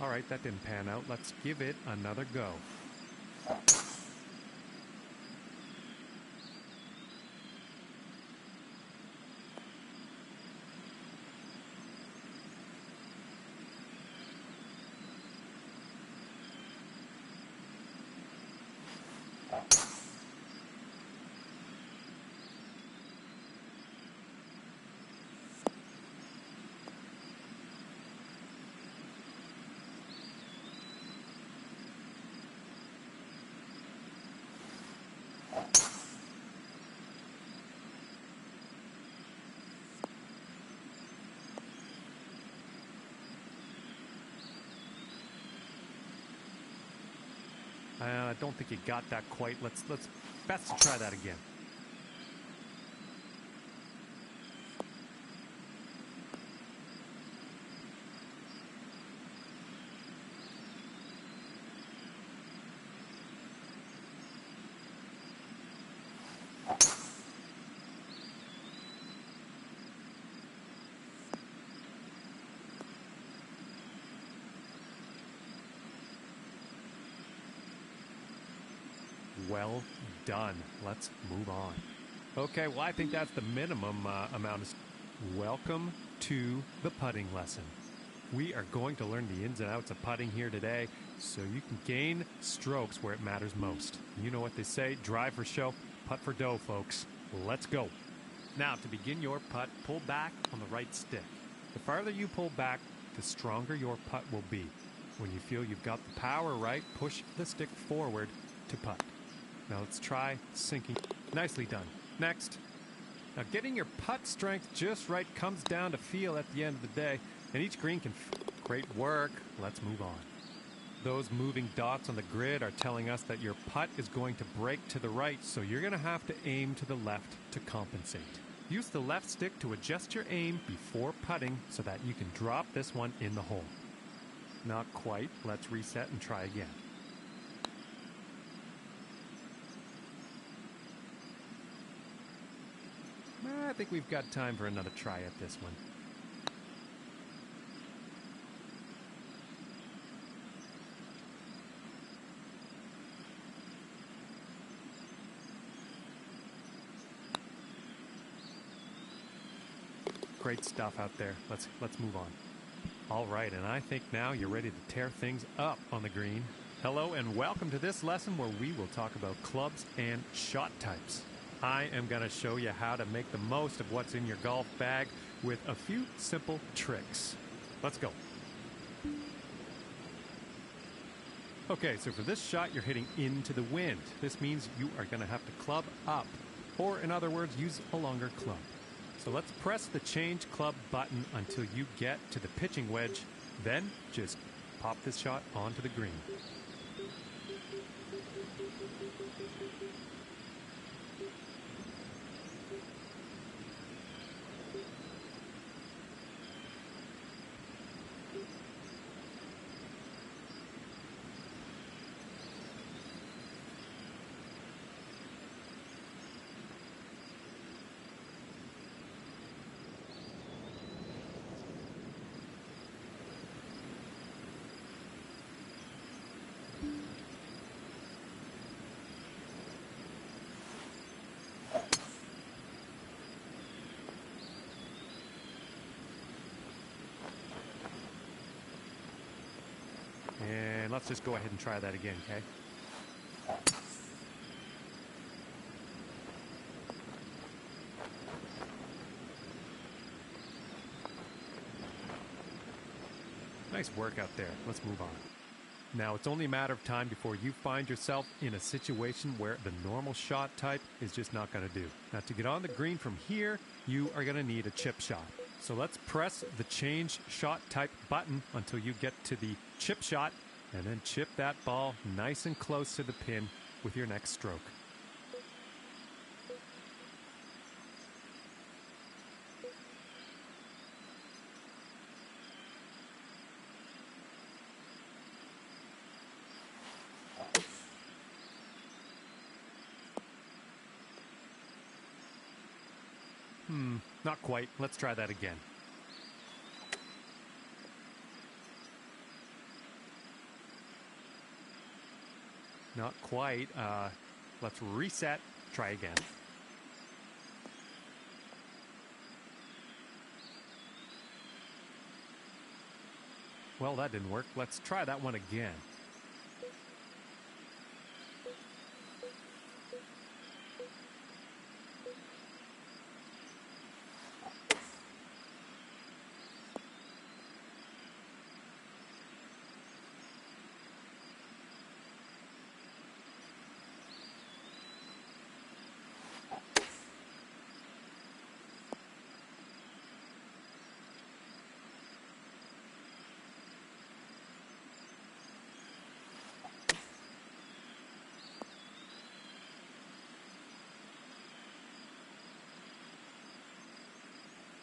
All right, that didn't pan out. Let's give it another go. I don't think you got that quite. Let's best to try that again. Well done. Let's move on. Okay, well, I think that's the minimum amount of... Welcome to the putting lesson. We are going to learn the ins and outs of putting here today so you can gain strokes where it matters most. You know what they say, drive for show, putt for dough, folks. Let's go. Now, to begin your putt, pull back on the right stick. The farther you pull back, the stronger your putt will be. When you feel you've got the power right, push the stick forward to putt. Now let's try sinking. Nicely done. Next. Now getting your putt strength just right comes down to feel at the end of the day, and each green can... Great work. Let's move on. Those moving dots on the grid are telling us that your putt is going to break to the right, so you're going to have to aim to the left to compensate. Use the left stick to adjust your aim before putting so that you can drop this one in the hole. Not quite. Let's reset and try again. I think we've got time for another try at this one. Great stuff out there. Let's move on. All right, and I think now you're ready to tear things up on the green. Hello and welcome to this lesson where we will talk about clubs and shot types. I am going to show you how to make the most of what's in your golf bag with a few simple tricks. Let's go. Okay, so for this shot, you're hitting into the wind. This means you are going to have to club up, or in other words, use a longer club. So let's press the change club button until you get to the pitching wedge, then just pop this shot onto the green. And let's just go ahead and try that again, okay? Nice work out there. Let's move on. Now, it's only a matter of time before you find yourself in a situation where the normal shot type is just not going to do. Now, to get on the green from here, you are going to need a chip shot. So let's press the change shot type button until you get to the chip shot, and then chip that ball nice and close to the pin with your next stroke. Not quite. Let's try that again. Not quite. Let's reset. Try again. Well, that didn't work. Let's try that one again.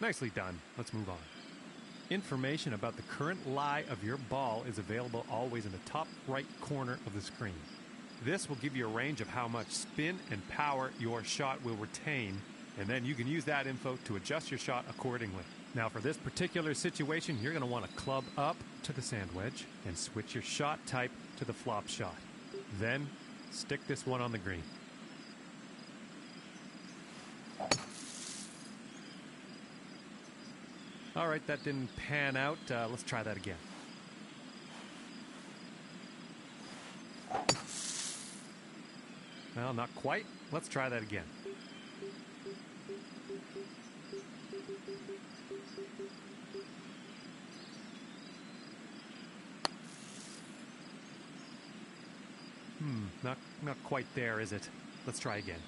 Nicely done. Let's move on. Information about the current lie of your ball is available always in the top right corner of the screen. This will give you a range of how much spin and power your shot will retain, and then you can use that info to adjust your shot accordingly. Now for this particular situation, you're going to want to club up to the sand wedge and switch your shot type to the flop shot. Then stick this one on the green. All right, that didn't pan out. Let's try that again. Well, not quite. Let's try that again. Not quite there, is it? Let's try again.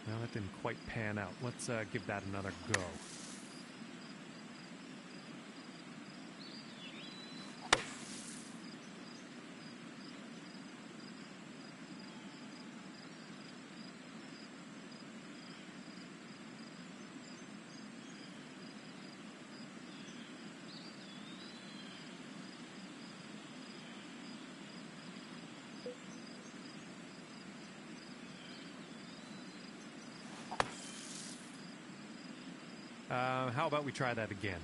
Well, that didn't quite pan out. Let's give that another go. How about we try that again?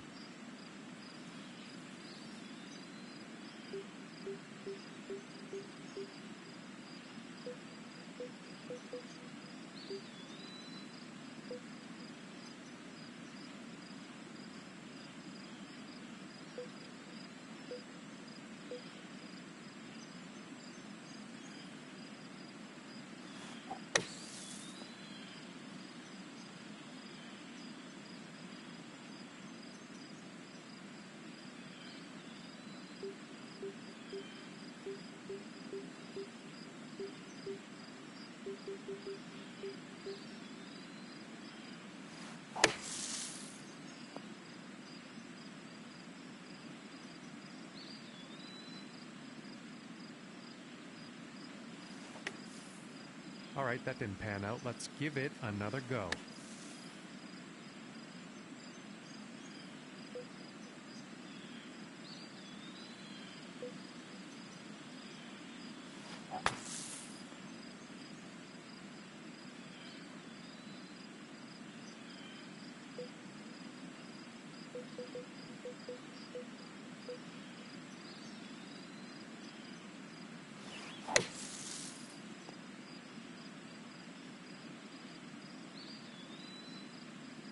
All right, that didn't pan out. Let's give it another go.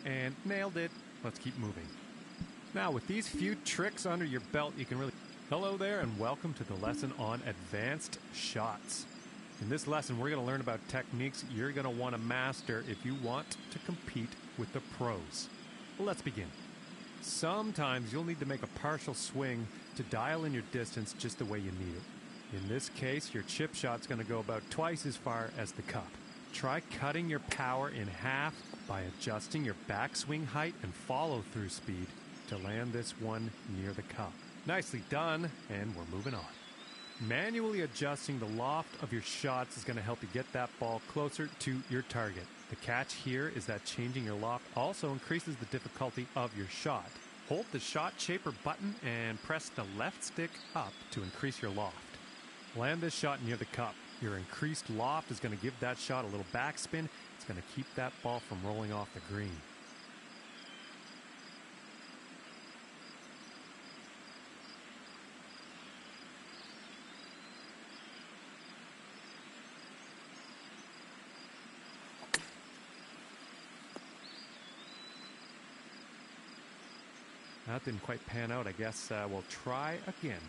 And nailed it. Let's keep moving. Now, with these few tricks under your belt, you can really... Hello there, and welcome to the lesson on advanced shots. In this lesson, we're going to learn about techniques you're going to want to master if you want to compete with the pros. Well, let's begin. Sometimes you'll need to make a partial swing to dial in your distance just the way you need it. In this case, your chip shot's going to go about twice as far as the cup. Try cutting your power in half by adjusting your backswing height and follow-through speed to land this one near the cup. Nicely done, and we're moving on. Manually adjusting the loft of your shots is going to help you get that ball closer to your target. The catch here is that changing your loft also increases the difficulty of your shot. Hold the shot shaper button and press the left stick up to increase your loft. Land this shot near the cup. Your increased loft is going to give that shot a little backspin. It's going to keep that ball from rolling off the green. That didn't quite pan out. I guess we'll try again.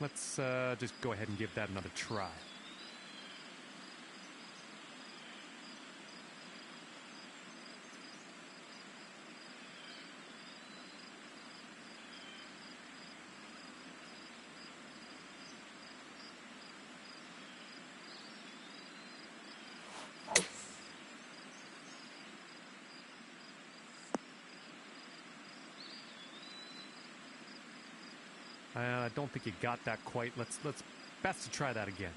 Let's just go ahead and give that another try. I don't think you got that quite. Let's best to try that again.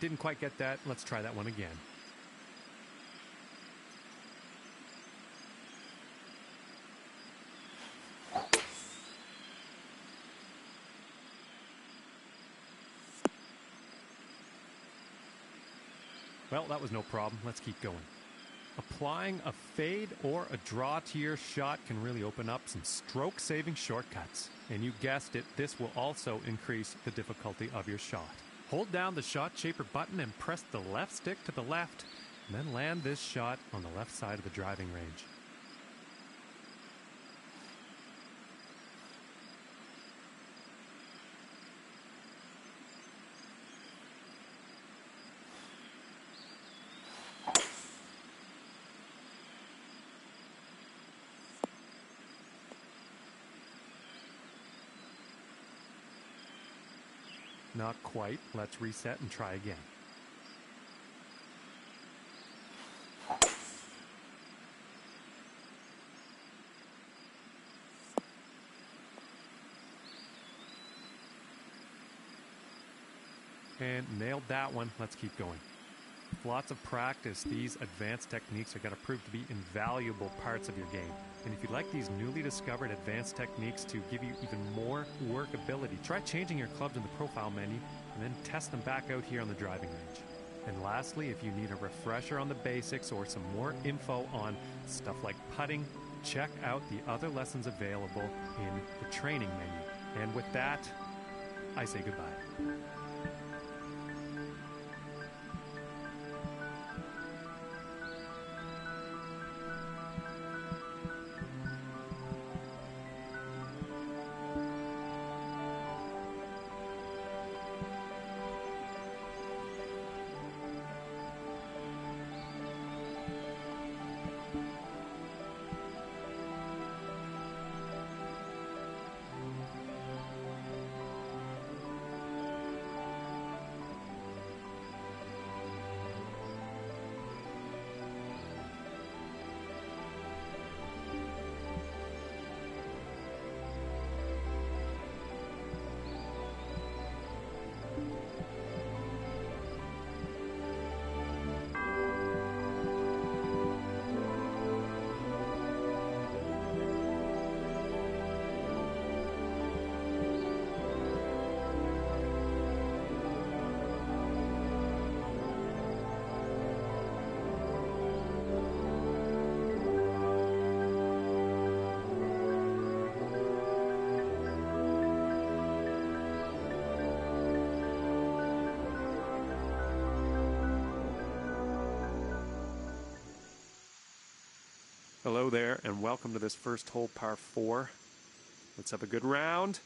Didn't quite get that. Let's try that one again. Well, that was no problem. Let's keep going. Applying a fade or a draw to your shot can really open up some stroke-saving shortcuts. And you guessed it, this will also increase the difficulty of your shot. Hold down the shot shaper button and press the left stick to the left, and then land this shot on the left side of the driving range. Not quite. Let's reset and try again. And nailed that one. Let's keep going. With lots of practice, these advanced techniques are going to prove to be invaluable parts of your game. And if you'd like these newly discovered advanced techniques to give you even more workability, try changing your clubs in the profile menu and then test them back out here on the driving range. And lastly, if you need a refresher on the basics or some more info on stuff like putting, check out the other lessons available in the training menu. And with that, I say goodbye. Hello there, and welcome to this first hole, par 4. Let's have a good round.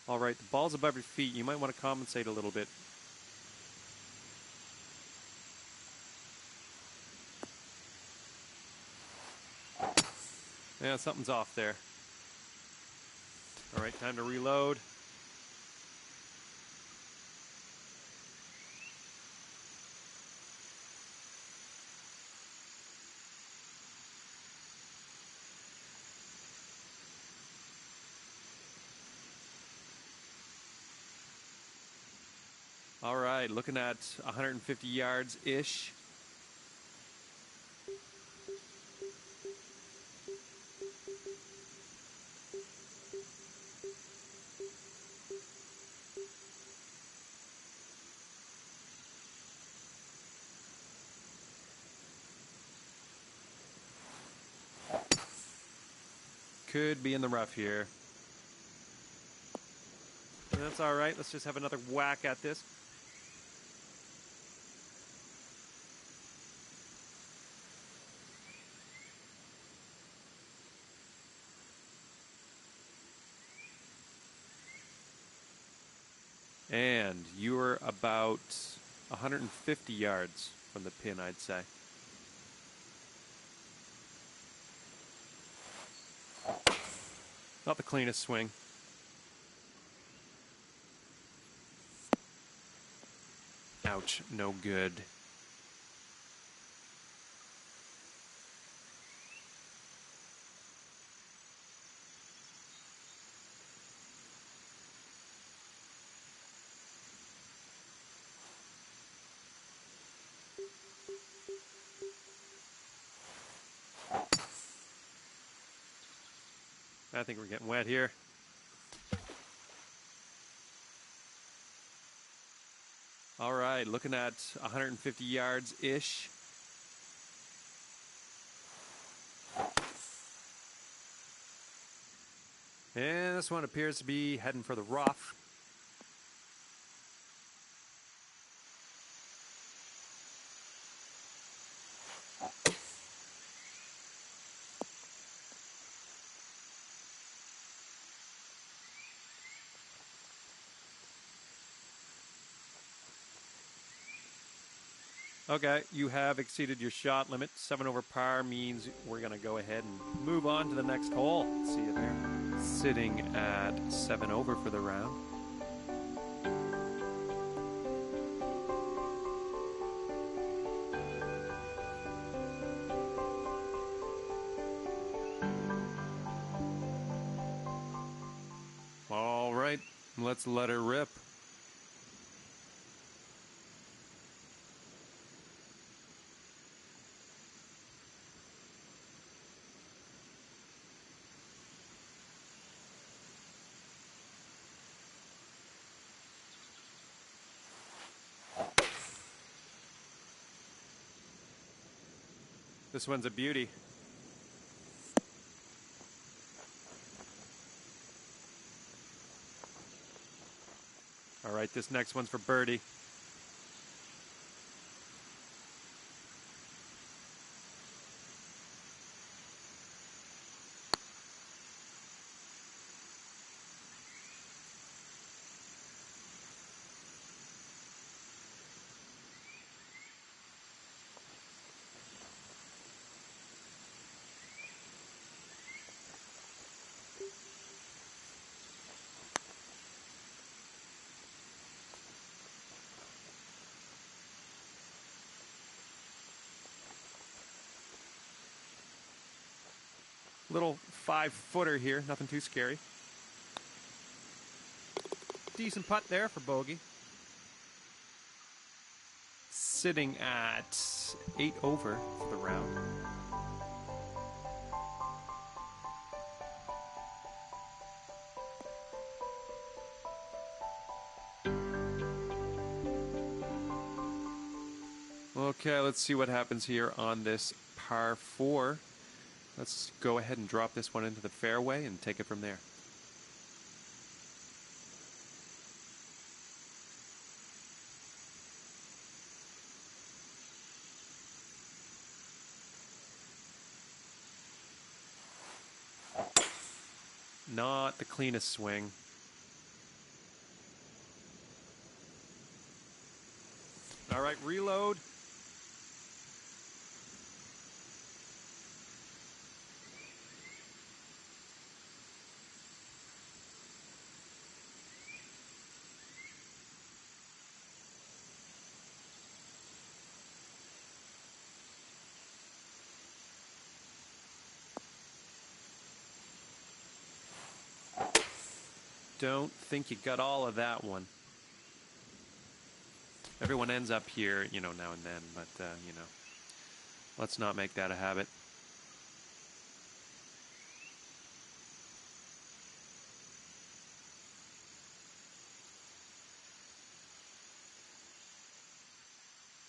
All right, the ball's above your feet. You might want to compensate a little bit. Yeah, something's off there. All right, time to reload. All right, looking at 150 yards-ish. Could be in the rough here. That's all right. Let's just have another whack at this. And you are about 150 yards from the pin, I'd say. Not the cleanest swing. Ouch, no good. I think we're getting wet here. All right, looking at 150 yards-ish. And this one appears to be heading for the rough. Okay, you have exceeded your shot limit. 7 over par means we're going to go ahead and move on to the next hole. See you there. Sitting at 7 over for the round. All right, let's let her rip. This one's a beauty. All right, this next one's for birdie. Little 5-footer here, nothing too scary. Decent putt there for bogey. Sitting at 8 over for the round. Okay, let's see what happens here on this par 4. Let's go ahead and drop this one into the fairway and take it from there. Not the cleanest swing. All right, reload. Don't think you got all of that one. Everyone ends up here, you know, now and then, but, you know, let's not make that a habit.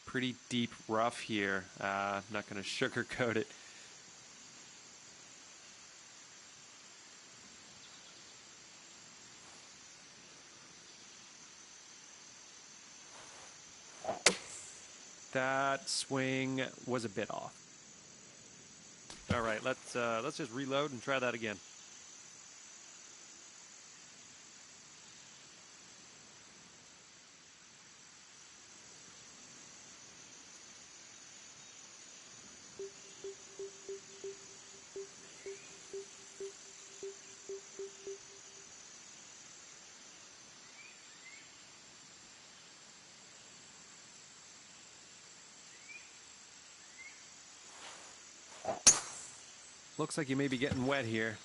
Pretty deep rough here. Not going to sugarcoat it. That swing was a bit off. All right, let's just reload and try that again. Looks like you may be getting wet here.